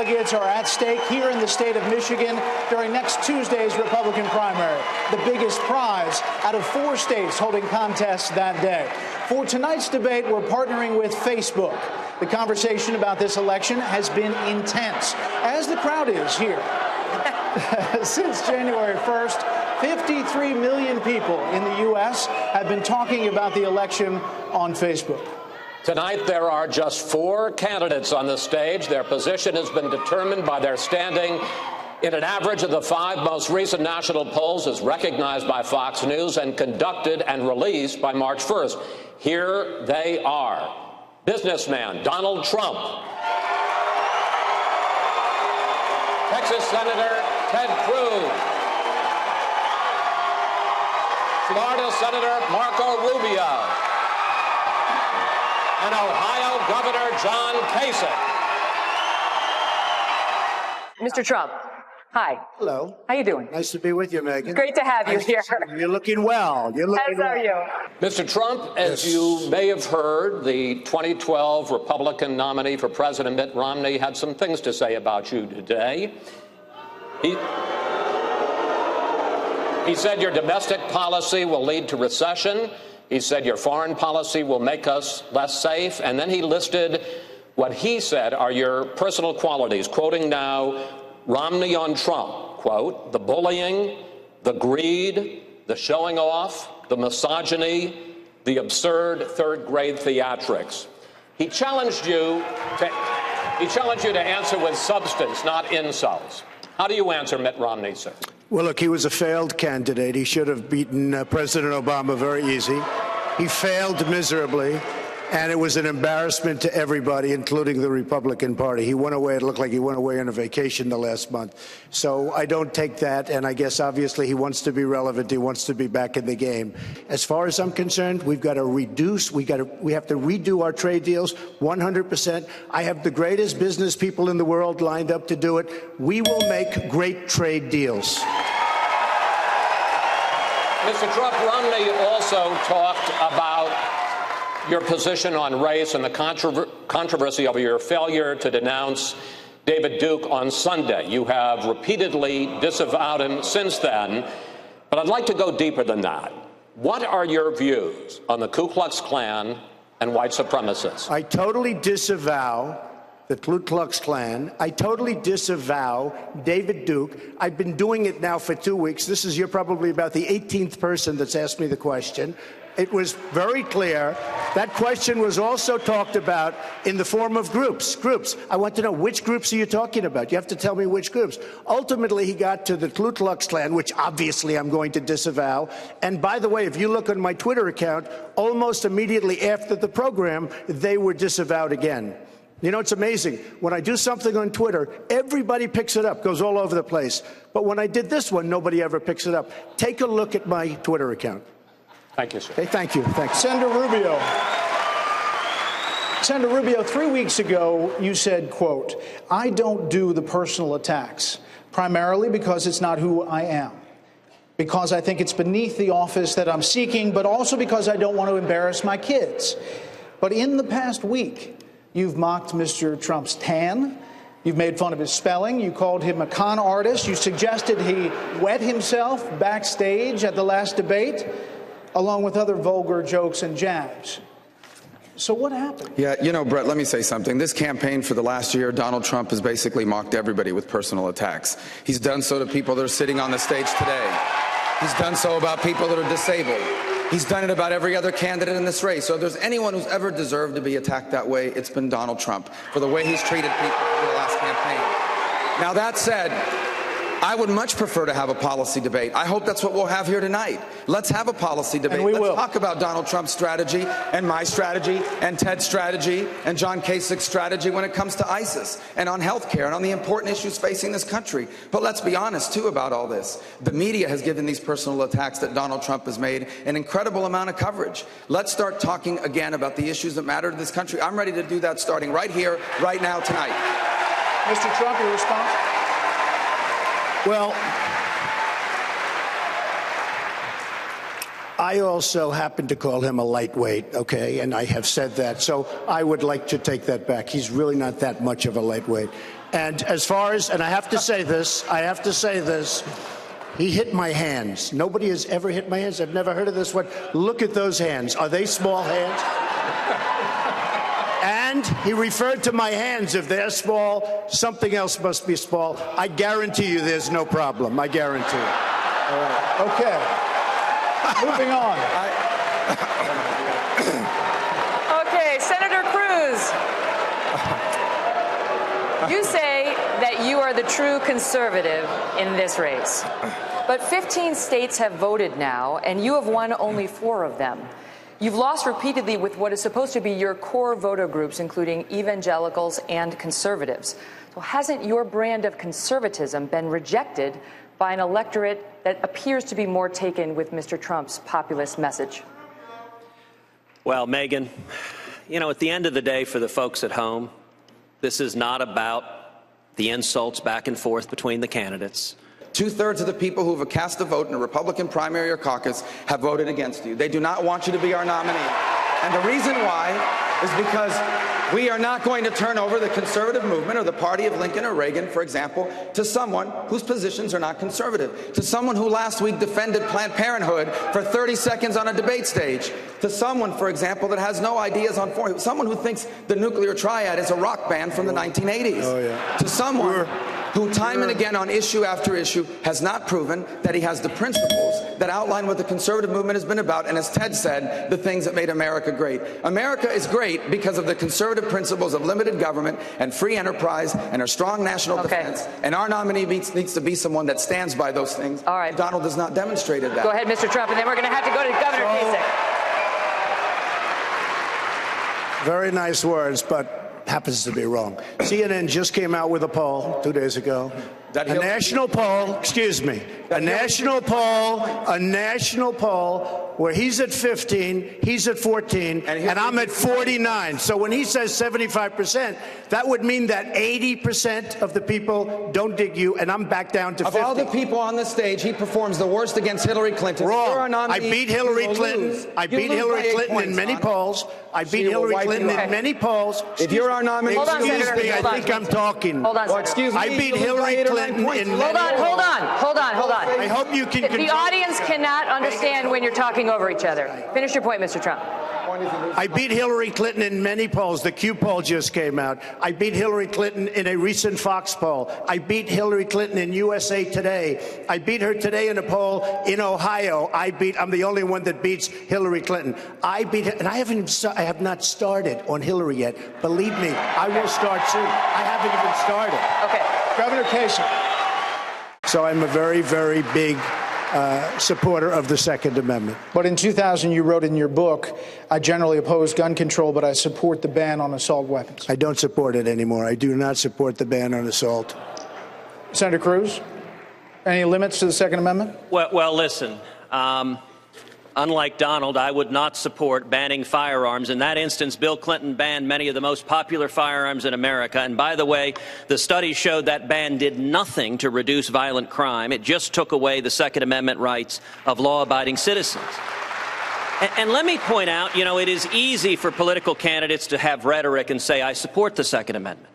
delegates are at stake here in the state of Michigan during next Tuesday's Republican primary, the biggest prize out of 4 states holding contests that day. For tonight's debate, we're partnering with Facebook. The conversation about this election has been intense, as the crowd is here. Since January 1st, 53 million people in the U.S. have been talking about the election on Facebook. Tonight, there are just 4 candidates on the stage. Their position has been determined by their standing in an average of the 5 most recent national polls as recognized by Fox News and conducted and released by March 1st. Here they are. Businessman Donald Trump. Texas Senator Ted Cruz. Florida Senator Marco Rubio. And Ohio Governor John Kasich. Mr. Trump, hi. Hello. How you doing? Nice to be with you, Megan. Great to have you here. You're looking well. You're looking As well. are you. Mr. Trump, as you may have heard, the 2012 Republican nominee for President Mitt Romney had some things to say about you today. He said your domestic policy will lead to recession. He said your foreign policy will make us less safe. And then he listed what he said are your personal qualities, quoting now Romney on Trump, quote, the bullying, the greed, the showing off, the misogyny, the absurd third-grade theatrics. He challenged you to answer with substance, not insults. How do you answer Mitt Romney, sir? Well, look, he was a failed candidate. He should have beaten President Obama very easy. He failed miserably, and it was an embarrassment to everybody, including the Republican Party. He went away. It looked like he went away on a vacation the last month. So I don't take that, and I guess obviously he wants to be relevant. He wants to be back in the game. As far as I'm concerned, we've got to reduce. We have to redo our trade deals 100%. I have the greatest business people in the world lined up to do it. We will make great trade deals. Mr. Trump, Romney also talked about your position on race and the controversy over your failure to denounce David Duke on Sunday. You have repeatedly disavowed him since then, but I'd like to go deeper than that. What are your views on the Ku Klux Klan and white supremacists? I totally disavow the Ku Klux Klan. I totally disavow David Duke. I've been doing it now for 2 weeks. You're probably about the 18th person that's asked me the question. It was very clear. That question was also talked about in the form of groups. I want to know, which groups are you talking about? You have to tell me which groups. Ultimately, he got to the Ku Klux Klan, which obviously I'm going to disavow. And by the way, if you look on my Twitter account, almost immediately after the program, they were disavowed again. You know, it's amazing. When I do something on Twitter, everybody picks it up, goes all over the place. But when I did this one, nobody ever picks it up. Take a look at my Twitter account. Thank you, sir. Okay, thank you. Thanks. Senator Rubio. Senator Rubio, 3 weeks ago, you said, quote, I don't do the personal attacks, primarily because it's not who I am, because I think it's beneath the office that I'm seeking, but also because I don't want to embarrass my kids. But in the past week, you've mocked Mr. Trump's tan. You've made fun of his spelling. You called him a con artist. You suggested he wet himself backstage at the last debate, along with other vulgar jokes and jabs. So what happened? Yeah, you know, Brett, let me say something. This campaign for the last year, Donald Trump has basically mocked everybody with personal attacks. He's done so to people that are sitting on the stage today. He's done so about people that are disabled. He's done it about every other candidate in this race. So if there's anyone who's ever deserved to be attacked that way, it's been Donald Trump for the way he's treated people in the last campaign. Now, that said, I would much prefer to have a policy debate. I hope that's what we'll have here tonight. Let's have a policy debate. Let's talk about Donald Trump's strategy and my strategy and Ted's strategy and John Kasich's strategy when it comes to ISIS and on health care and on the important issues facing this country. But let's be honest, too, about all this. The media has given these personal attacks that Donald Trump has made an incredible amount of coverage. Let's start talking again about the issues that matter to this country. I'm ready to do that starting right here, right now, tonight. Mr. Trump, your response? Well, I also happen to call him a lightweight, okay? And I have said that. So I would like to take that back. He's really not that much of a lightweight. And as far as, and I have to say this, he hit my hands. Nobody has ever hit my hands. I've never heard of this one. Look at those hands. Are they small hands? And he referred to my hands. If they're small, something else must be small. I guarantee you there's no problem. I guarantee it. All right. Okay. Moving on. Okay, Senator Cruz. You say that you are the true conservative in this race. But 15 states have voted now, and you have won only 4 of them. You've lost repeatedly with what is supposed to be your core voter groups, including evangelicals and conservatives. So hasn't your brand of conservatism been rejected by an electorate that appears to be more taken with Mr. Trump's populist message? Well, Megyn, you know, at the end of the day, for the folks at home, this is not about the insults back and forth between the candidates. 2/3 of the people who have cast a vote in a Republican primary or caucus have voted against you. They do not want you to be our nominee. And the reason why is because we are not going to turn over the conservative movement or the party of Lincoln or Reagan, for example, to someone whose positions are not conservative, to someone who last week defended Planned Parenthood for 30 seconds on a debate stage, to someone, for example, that has no ideas on foreign, someone who thinks the Nuclear Triad is a rock band from the 1980s, to someone who time and again on issue after issue has not proven that he has the principles that outline what the conservative movement has been about, and as Ted said, the things that made America great. America is great because of the conservative principles of limited government and free enterprise and our strong national defense, and our nominee needs to be someone that stands by those things. All right. Donald has not demonstrated that. Go ahead, Mr. Trump, and then we're going to have to go to Governor Kasich. Very nice words, but happens to be wrong. CNN just came out with a poll 2 days ago. A national poll, excuse me, a national poll where he's at 15, he's at 14, and I'm at 49. So when he says 75%, that would mean that 80% of the people don't dig you, and I'm back down to 50. Of all the people on the stage, he performs the worst against Hillary Clinton. Wrong. I beat Hillary Clinton. I beat Hillary Clinton in many polls. I beat Hillary Clinton in many polls. If you're our nominee, excuse me, I think I'm talking. Hold on, well, excuse me. I beat Hillary Clinton in many polls. Hold on. I hope you can. The audience cannot understand when you're talking over each other. Finish your point, Mr. Trump. I beat Hillary Clinton in many polls. The Q poll just came out. I beat Hillary Clinton in a recent Fox poll. I beat Hillary Clinton in USA Today. I beat her today in a poll in Ohio. I'm the only one that beats Hillary Clinton. I beat her, and I have not started on Hillary yet. Believe me, I will start soon. I haven't even started. Okay. Governor Kasich. So I'm a very, very big supporter of the Second Amendment. But in 2000, you wrote in your book, I generally oppose gun control, but I support the ban on assault weapons. I don't support it anymore. I do not support the ban on assault. Senator Cruz, any limits to the Second Amendment? Well, listen. Unlike Donald, I would not support banning firearms. In that instance, Bill Clinton banned many of the most popular firearms in America. And by the way, the study showed that ban did nothing to reduce violent crime. It just took away the Second Amendment rights of law-abiding citizens. And let me point out, you know, it is easy for political candidates to have rhetoric and say, I support the Second Amendment.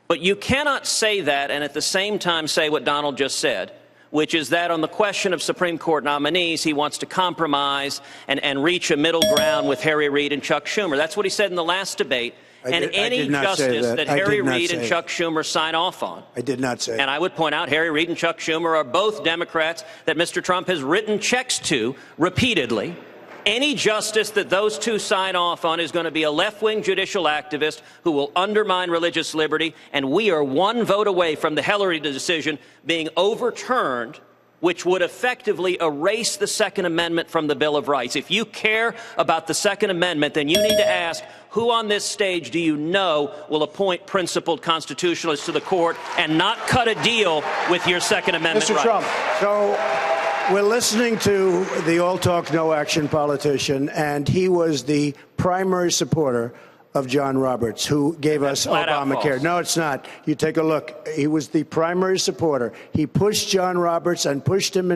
But you cannot say that and at the same time say what Donald just said, which is that on the question of Supreme Court nominees, he wants to compromise and reach a middle ground with Harry Reid and Chuck Schumer. That's what he said in the last debate. Any justice that Harry Reid and Chuck Schumer sign off on. I did not say. And I would point out Harry Reid and Chuck Schumer are both Democrats that Mr. Trump has written checks to repeatedly. Any justice that those two sign off on is going to be a left-wing judicial activist who will undermine religious liberty, and we are one vote away from the Hillary decision being overturned, which would effectively erase the Second Amendment from the Bill of Rights. If you care about the Second Amendment, then you need to ask, who on this stage do you know will appoint principled constitutionalists to the court and not cut a deal with your Second Amendment Mr. rights? Trump. So we're listening to the all-talk, no-action politician, and he was the primary supporter of John Roberts, who gave us Obamacare. No, it's not. You take a look. He was the primary supporter. He pushed John Roberts and pushed him,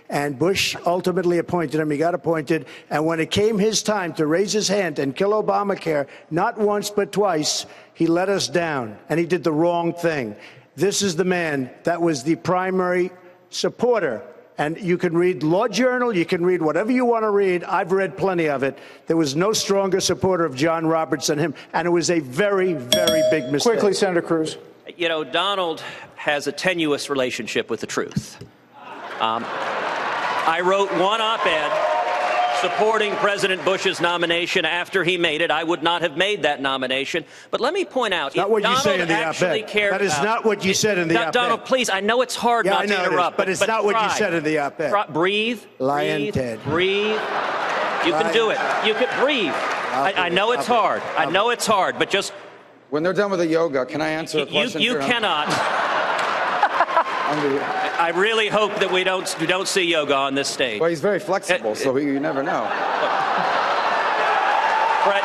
and Bush ultimately appointed him. He got appointed. And when it came his time to raise his hand and kill Obamacare, not once but twice, he let us down, and he did the wrong thing. This is the man that was the primary supporter. And you can read Law Journal, you can read whatever you want to read. I've read plenty of it. There was no stronger supporter of John Roberts than him, and it was a very, very big mistake. Quickly, Senator Cruz. You know, Donald has a tenuous relationship with the truth. I wrote one op-ed supporting President Bush's nomination after he made it. I would not have made that nomination. But let me point out, not what you say in the op-ed. That is not what you said in the op-ed. Donald, please, I know it's hard not to interrupt. But it's not what you said in the op-ed. Breathe. Lion Ted. Breathe. You can do it. You can breathe. I know it's hard. I know it's hard, but just... When they're done with the yoga, can I answer a question? You cannot. I really hope that we don't see yoga on this stage. Well, he's very flexible, so you never know. Brett.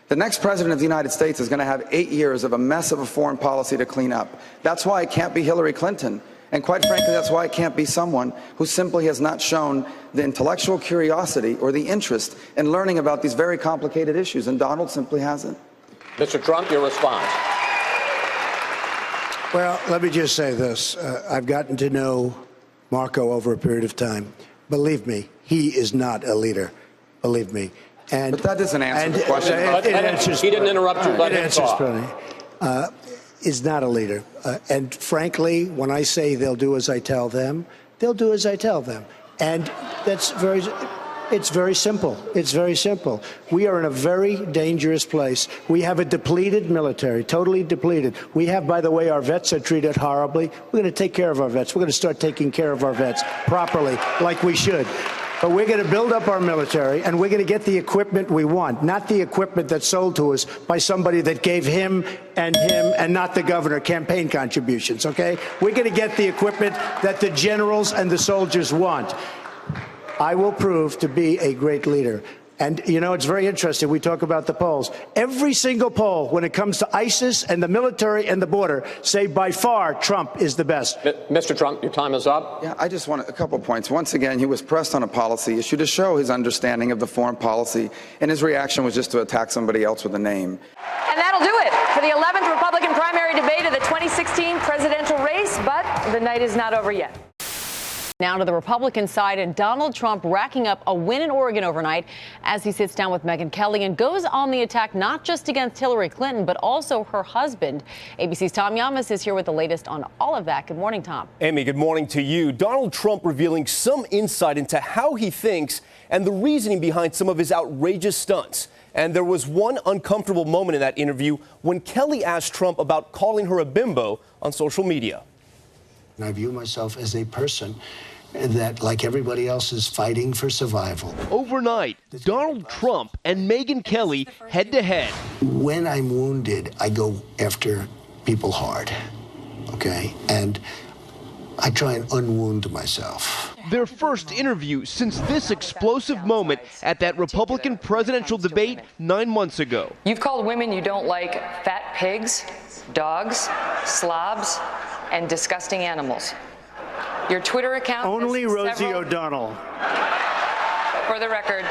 The next president of the United States is going to have 8 years of a mess of a foreign policy to clean up. That's why it can't be Hillary Clinton. And quite frankly, that's why it can't be someone who simply has not shown the intellectual curiosity or the interest in learning about these very complicated issues. And Donald simply hasn't. Mr. Trump, your response. Well, let me just say this. I've gotten to know Marco over a period of time. Believe me, he is not a leader. Believe me. But that doesn't answer the question. He didn't interrupt you. Let him talk. Is not a leader. And frankly, when I say they'll do as I tell them, they'll do as I tell them. And it's very simple. It's very simple. We are in a very dangerous place. We have a depleted military, totally depleted. We have, by the way, our vets are treated horribly. We're going to take care of our vets. We're going to start taking care of our vets properly, like we should. But we're going to build up our military, and we're going to get the equipment we want, not the equipment that's sold to us by somebody that gave him and not the governor campaign contributions, okay? We're going to get the equipment that the generals and the soldiers want. I will prove to be a great leader. And, you know, it's very interesting. We talk about the polls. Every single poll, when it comes to ISIS and the military and the border, say by far Trump is the best. Mr. Trump, your time is up. Yeah, I just want a couple points. Once again, he was pressed on a policy issue to show his understanding of the foreign policy, and his reaction was just to attack somebody else with a name. And that'll do it for the 11th Republican primary debate of the 2016 presidential race, but the night is not over yet. Now to the Republican side, and Donald Trump racking up a win in Oregon overnight as he sits down with Megyn Kelly and goes on the attack not just against Hillary Clinton, but also her husband. ABC's Tom Llamas is here with the latest on all of that. Good morning, Tom. Amy, good morning to you. Donald Trump revealing some insight into how he thinks and the reasoning behind some of his outrageous stunts. And there was one uncomfortable moment in that interview when Kelly asked Trump about calling her a bimbo on social media. And I view myself as a person that, like everybody else, is fighting for survival. Overnight, Donald Trump and Megyn Kelly head-to-head. When I'm wounded, I go after people hard, okay? And I try and unwound myself. Their first interview since this explosive moment at that Republican presidential debate 9 months ago. You've called women you don't like fat pigs, dogs, slobs, and disgusting animals. Your Twitter account... Only Rosie O'Donnell. For the record,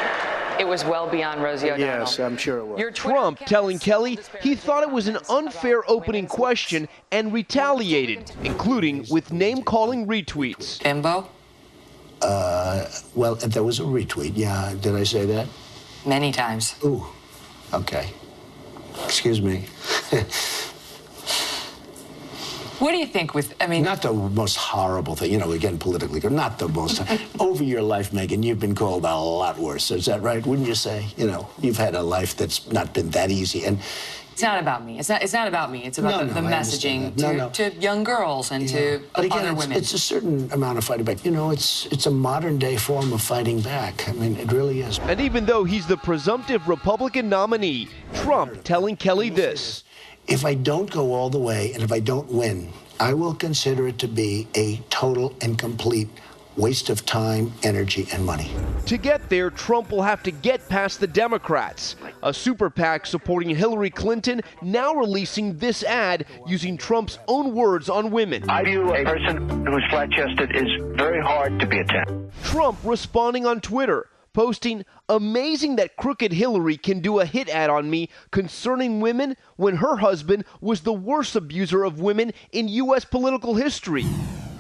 it was well beyond Rosie O'Donnell. Yes, I'm sure it was. Trump telling Kelly he thought it was an unfair opening question and retaliated, including with name-calling retweets. Bimbo? Well, there was a retweet, yeah. Did I say that? Many times. Ooh, okay. Excuse me. What do you think Not the most horrible thing, again, politically, not the most. Over your life, Megyn, you've been called a lot worse. Is that right? Wouldn't you say? You've had a life that's not been that easy. And it's not about me. It's not about me. It's about the messaging to young girls and to other women. It's a certain amount of fighting back. It's a modern day form of fighting back. I mean, it really is. And even though he's the presumptive Republican nominee, Trump telling Kelly this. If I don't go all the way and if I don't win, I will consider it to be a total and complete waste of time, energy, and money. To get there, Trump will have to get past the Democrats. A super PAC supporting Hillary Clinton now releasing this ad using Trump's own words on women. I view a person who's flat-chested is very hard to be attacked. Trump responding on Twitter, posting, "Amazing that crooked Hillary can do a hit ad on me concerning women when her husband was the worst abuser of women in U.S. political history."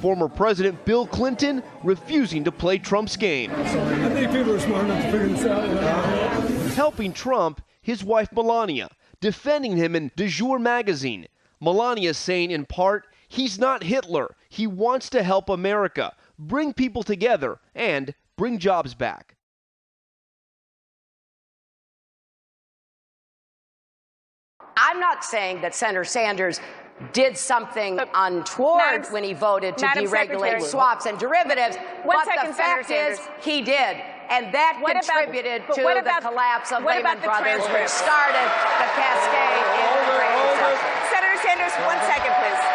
Former President Bill Clinton refusing to play Trump's game. I think people are smart enough to figure this out. Helping Trump, his wife Melania, defending him in Du Jour magazine. Melania saying in part, he's not Hitler. He wants to help America, bring people together, and bring jobs back. I'm not saying that Senator Sanders did something untoward when he voted to deregulate swaps and derivatives, but the fact is he did. And that contributed to the collapse of Lehman Brothers, which started the cascade in the Great Recession. Senator Sanders, 1 second, please.